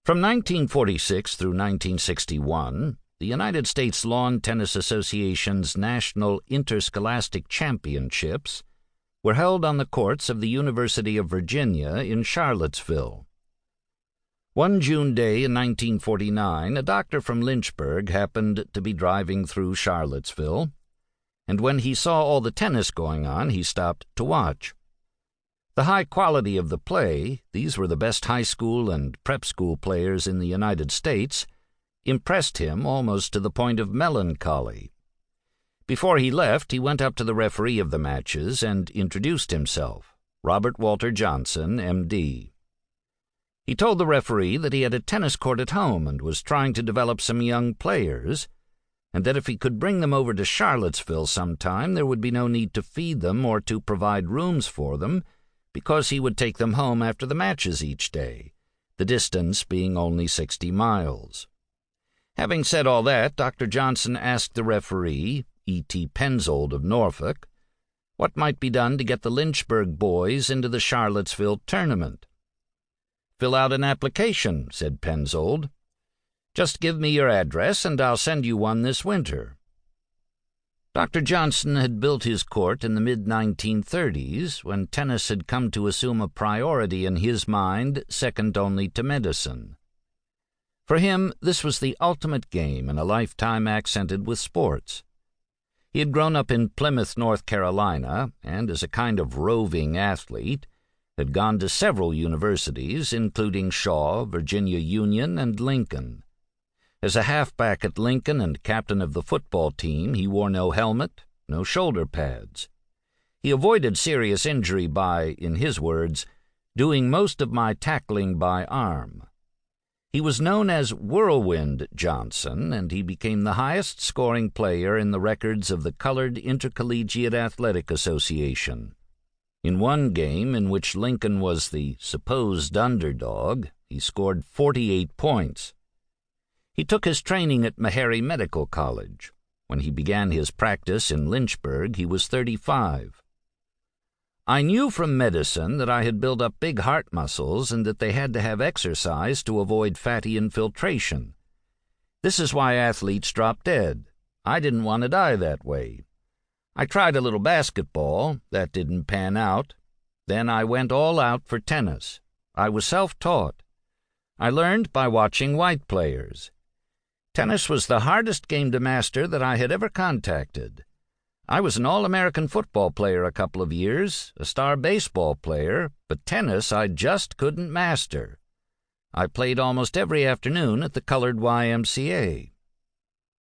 From 1946 through 1961, the United States Lawn Tennis Association's National Interscholastic Championships were held on the courts of the University of Virginia in Charlottesville. One June day in 1949, a doctor from Lynchburg happened to be driving through Charlottesville, and when he saw all the tennis going on, he stopped to watch. The high quality of the play, these were the best high school and prep school players in the United States, impressed him almost to the point of melancholy. Before he left, he went up to the referee of the matches and introduced himself, Robert Walter Johnson, M.D. He told the referee that he had a tennis court at home and was trying to develop some young players, and that if he could bring them over to Charlottesville sometime, there would be no need to feed them or to provide rooms for them, because he would take them home after the matches each day, the distance being only 60 miles. Having said all that, Dr. Johnson asked the referee, E.T. Penzold of Norfolk, what might be done to get the Lynchburg boys into the Charlottesville tournament. "Fill out an application," said Penzold. "Just give me your address and I'll send you one this winter." Dr. Johnson had built his court in the mid-1930s, when tennis had come to assume a priority in his mind second only to medicine. For him, this was the ultimate game in a lifetime accented with sports. He had grown up in Plymouth, North Carolina, and as a kind of roving athlete, had gone to several universities, including Shaw, Virginia Union, and Lincoln. As a halfback at Lincoln and captain of the football team, he wore no helmet, no shoulder pads. He avoided serious injury by, in his words, doing most of my tackling by arm. He was known as Whirlwind Johnson, and he became the highest-scoring player in the records of the Colored Intercollegiate Athletic Association. In one game in which Lincoln was the supposed underdog, he scored 48 points. He took his training at Meharry Medical College. When he began his practice in Lynchburg, he was 35. "I knew from medicine that I had built up big heart muscles and that they had to have exercise to avoid fatty infiltration. This is why athletes drop dead. I didn't want to die that way. I tried a little basketball. That didn't pan out. Then I went all out for tennis. I was self-taught. I learned by watching white players. Tennis was the hardest game to master that I had ever contacted. I was an All-American football player a couple of years, a star baseball player, but tennis I just couldn't master. I played almost every afternoon at the colored YMCA.